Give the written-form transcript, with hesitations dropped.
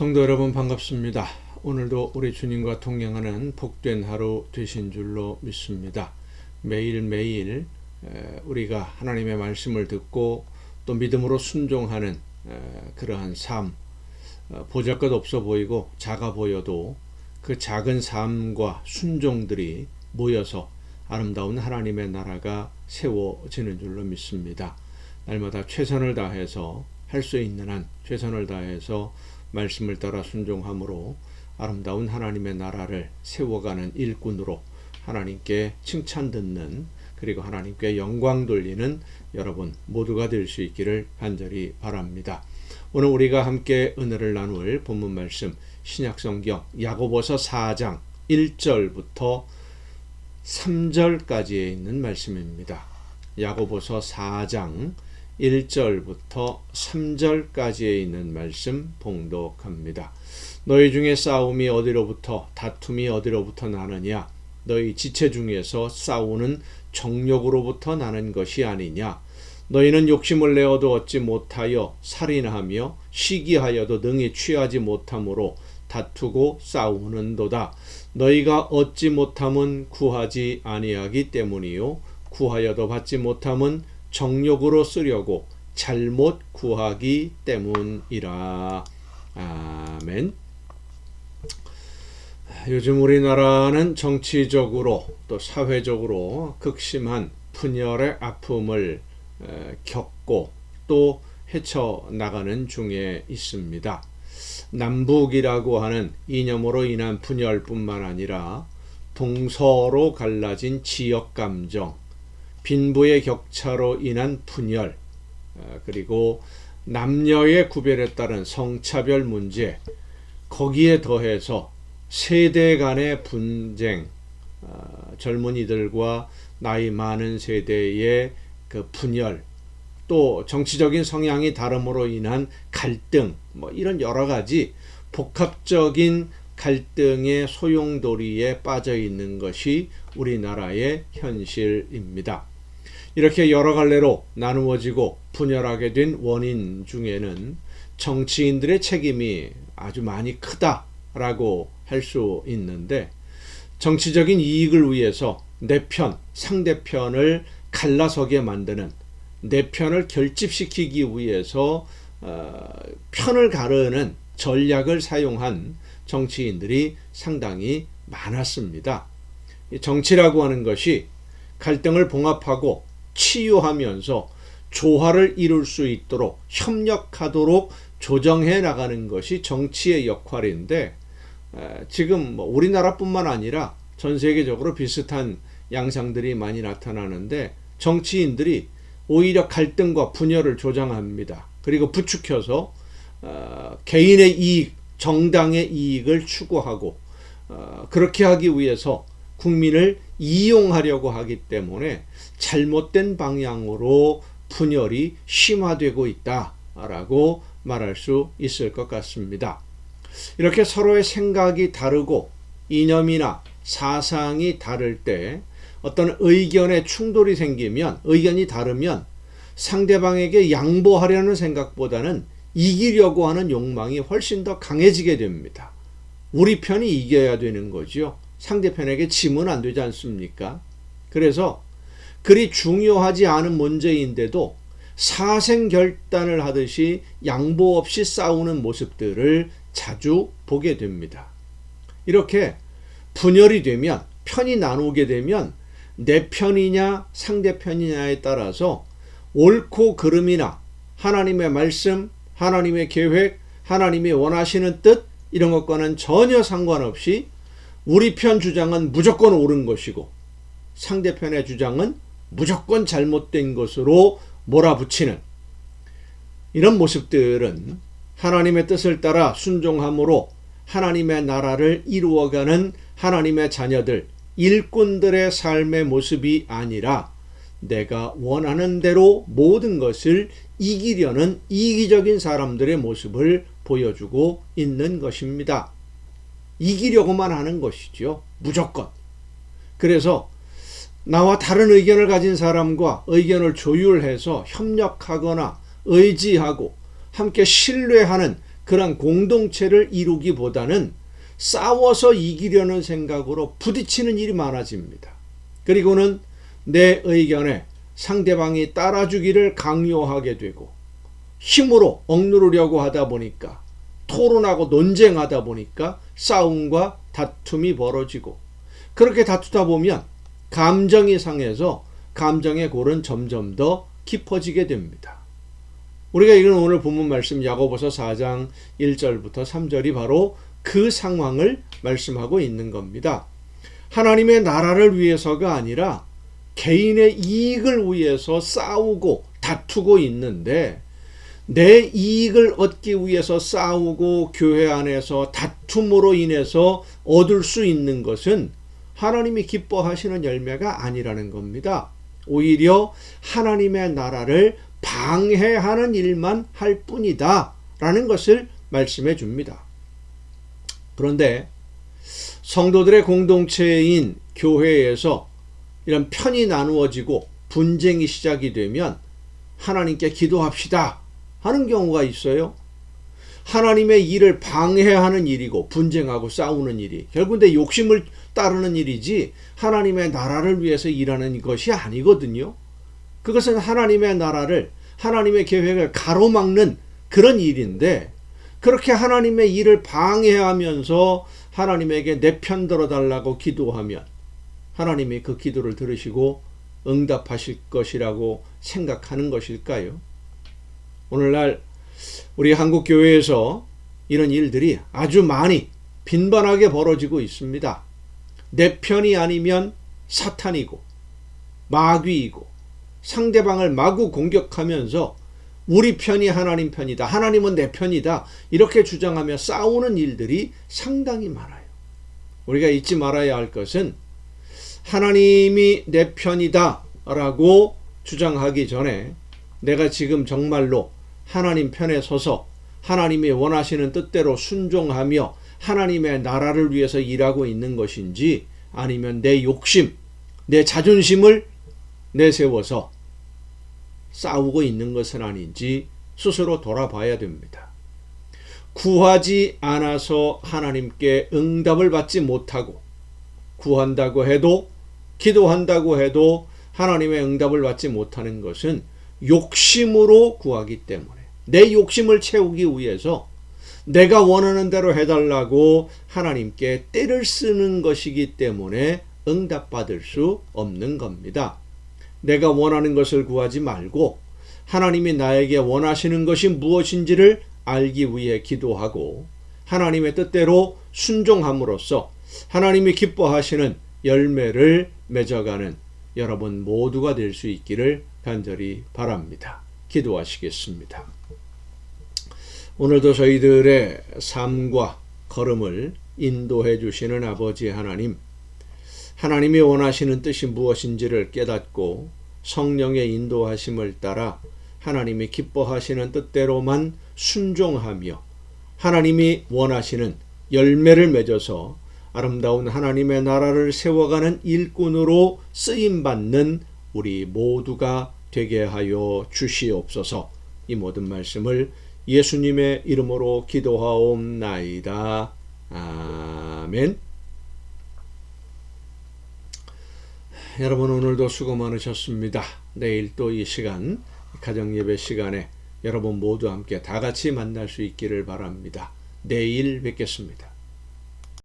성도 여러분 반갑습니다. 오늘도 우리 주님과 동행하는 복된 하루 되신 줄로 믿습니다. 매일매일 우리가 하나님의 말씀을 듣고 또 믿음으로 순종하는 그러한 삶, 보잘것 없어 보이고 작아 보여도 그 작은 삶과 순종들이 모여서 아름다운 하나님의 나라가 세워지는 줄로 믿습니다. 날마다 최선을 다해서 할 수 있는 한 최선을 다해서 말씀을 따라 순종함으로 아름다운 하나님의 나라를 세워가는 일꾼으로 하나님께 칭찬 듣는, 그리고 하나님께 영광 돌리는 여러분 모두가 될 수 있기를 간절히 바랍니다. 오늘 우리가 함께 은혜를 나눌 본문 말씀, 신약성경 야고보서 4장 1절부터 3절까지에 있는 말씀입니다. 야고보서 4장 1절부터 3절까지에 있는 말씀 봉독합니다. 너희 중에 싸움이 어디로부터, 다툼이 어디로부터 나느냐? 너희 지체 중에서 싸우는 정욕으로부터 나는 것이 아니냐? 너희는 욕심을 내어도 얻지 못하여 살인하며 시기하여도 능히 취하지 못함으로 다투고 싸우는도다. 너희가 얻지 못함은 구하지 아니하기 때문이요 구하여도 받지 못함은 정욕으로 쓰려고 잘못 구하기 때문이라. 아멘. 요즘 우리나라는 정치적으로 또 사회적으로 극심한 분열의 아픔을 겪고 또 헤쳐나가는 중에 있습니다. 남북이라고 하는 이념으로 인한 분열뿐만 아니라 동서로 갈라진 지역감정, 빈부의 격차로 인한 분열, 그리고 남녀의 구별에 따른 성차별 문제, 거기에 더해서 세대 간의 분쟁, 젊은이들과 나이 많은 세대의 그 분열, 또 정치적인 성향이 다름으로 인한 갈등, 이런 여러 가지 복합적인 갈등의 소용돌이에 빠져 있는 것이 우리나라의 현실입니다. 이렇게 여러 갈래로 나누어지고 분열하게 된 원인 중에는 정치인들의 책임이 아주 많이 크다라고 할 수 있는데, 정치적인 이익을 위해서 내 편, 상대편을 갈라서게 만드는, 내 편을 결집시키기 위해서 편을 가르는 전략을 사용한 정치인들이 상당히 많았습니다. 정치라고 하는 것이 갈등을 봉합하고 치유하면서 조화를 이룰 수 있도록 협력하도록 조정해 나가는 것이 정치의 역할인데, 지금 우리나라뿐만 아니라 전 세계적으로 비슷한 양상들이 많이 나타나는데, 정치인들이 오히려 갈등과 분열을 조장합니다. 그리고 부추겨서 개인의 이익, 정당의 이익을 추구하고 그렇게 하기 위해서 국민을 이용하려고 하기 때문에 잘못된 방향으로 분열이 심화되고 있다라고 말할 수 있을 것 같습니다. 이렇게 서로의 생각이 다르고 이념이나 사상이 다를 때 어떤 의견의 충돌이 생기면, 의견이 다르면 상대방에게 양보하려는 생각보다는 이기려고 하는 욕망이 훨씬 더 강해지게 됩니다. 우리 편이 이겨야 되는 거죠. 상대편에게 지면 안 되지 않습니까? 그래서 그리 중요하지 않은 문제인데도 사생결단을 하듯이 양보 없이 싸우는 모습들을 자주 보게 됩니다. 이렇게 분열이 되면, 편이 나누게 되면 내 편이냐 상대편이냐에 따라서 옳고 그름이나 하나님의 말씀, 하나님의 계획, 하나님이 원하시는 뜻, 이런 것과는 전혀 상관없이 우리 편 주장은 무조건 옳은 것이고 상대편의 주장은 무조건 잘못된 것으로 몰아붙이는 이런 모습들은 하나님의 뜻을 따라 순종함으로 하나님의 나라를 이루어가는 하나님의 자녀들, 일꾼들의 삶의 모습이 아니라 내가 원하는 대로 모든 것을 이기려는 이기적인 사람들의 모습을 보여주고 있는 것입니다. 이기려고만 하는 것이죠. 무조건. 그래서 나와 다른 의견을 가진 사람과 의견을 조율해서 협력하거나 의지하고 함께 신뢰하는 그런 공동체를 이루기보다는 싸워서 이기려는 생각으로 부딪히는 일이 많아집니다. 그리고는 내 의견에 상대방이 따라주기를 강요하게 되고 힘으로 억누르려고 하다 보니까 토론하고 논쟁하다 보니까 싸움과 다툼이 벌어지고 그렇게 다투다 보면 감정이 상해서 감정의 골은 점점 더 깊어지게 됩니다. 우리가 읽은 오늘 본문 말씀 야고보서 4장 1절부터 3절이 바로 그 상황을 말씀하고 있는 겁니다. 하나님의 나라를 위해서가 아니라 개인의 이익을 위해서 싸우고 다투고 있는데 내 이익을 얻기 위해서 싸우고 교회 안에서 다툼으로 인해서 얻을 수 있는 것은 하나님이 기뻐하시는 열매가 아니라는 겁니다. 오히려 하나님의 나라를 방해하는 일만 할 뿐이다 라는 것을 말씀해 줍니다. 그런데 성도들의 공동체인 교회에서 이런 편이 나누어지고 분쟁이 시작이 되면 하나님께 기도합시다 하는 경우가 있어요. 하나님의 일을 방해하는 일이고 분쟁하고 싸우는 일이 결국 내 욕심을 따르는 일이지 하나님의 나라를 위해서 일하는 것이 아니거든요. 그것은 하나님의 나라를 하나님의 계획을 가로막는 그런 일인데 그렇게 하나님의 일을 방해하면서 하나님에게 내 편 들어달라고 기도하면 하나님이 그 기도를 들으시고 응답하실 것이라고 생각하는 것일까요? 오늘날 우리 한국 교회에서 이런 일들이 아주 많이 빈번하게 벌어지고 있습니다. 내 편이 아니면 사탄이고 마귀이고 상대방을 마구 공격하면서 우리 편이 하나님 편이다. 하나님은 내 편이다. 이렇게 주장하며 싸우는 일들이 상당히 많아요. 우리가 잊지 말아야 할 것은 하나님이 내 편이다 라고 주장하기 전에 내가 지금 정말로 하나님 편에 서서 하나님이 원하시는 뜻대로 순종하며 하나님의 나라를 위해서 일하고 있는 것인지 아니면 내 욕심, 내 자존심을 내세워서 싸우고 있는 것은 아닌지 스스로 돌아봐야 됩니다. 구하지 않아서 하나님께 응답을 받지 못하고 구한다고 해도 기도한다고 해도 하나님의 응답을 받지 못하는 것은 욕심으로 구하기 때문에 내 욕심을 채우기 위해서 내가 원하는 대로 해달라고 하나님께 떼를 쓰는 것이기 때문에 응답받을 수 없는 겁니다. 내가 원하는 것을 구하지 말고 하나님이 나에게 원하시는 것이 무엇인지를 알기 위해 기도하고 하나님의 뜻대로 순종함으로써 하나님이 기뻐하시는 열매를 맺어가는 여러분 모두가 될 수 있기를 간절히 바랍니다. 기도하시겠습니다. 오늘도 저희들의 삶과 걸음을 인도해 주시는 아버지 하나님, 하나님이 원하시는 뜻이 무엇인지를 깨닫고 성령의 인도하심을 따라 하나님이 기뻐하시는 뜻대로만 순종하며 하나님이 원하시는 열매를 맺어서 아름다운 하나님의 나라를 세워가는 일꾼으로 쓰임받는 우리 모두가 되게 하여 주시옵소서. 이 모든 말씀을 예수님의 이름으로 기도하옵나이다. 아멘. 여러분 오늘도 수고 많으셨습니다. 내일 또 이 시간 가정예배 시간에 여러분 모두 함께 다 같이 만날 수 있기를 바랍니다. 내일 뵙겠습니다.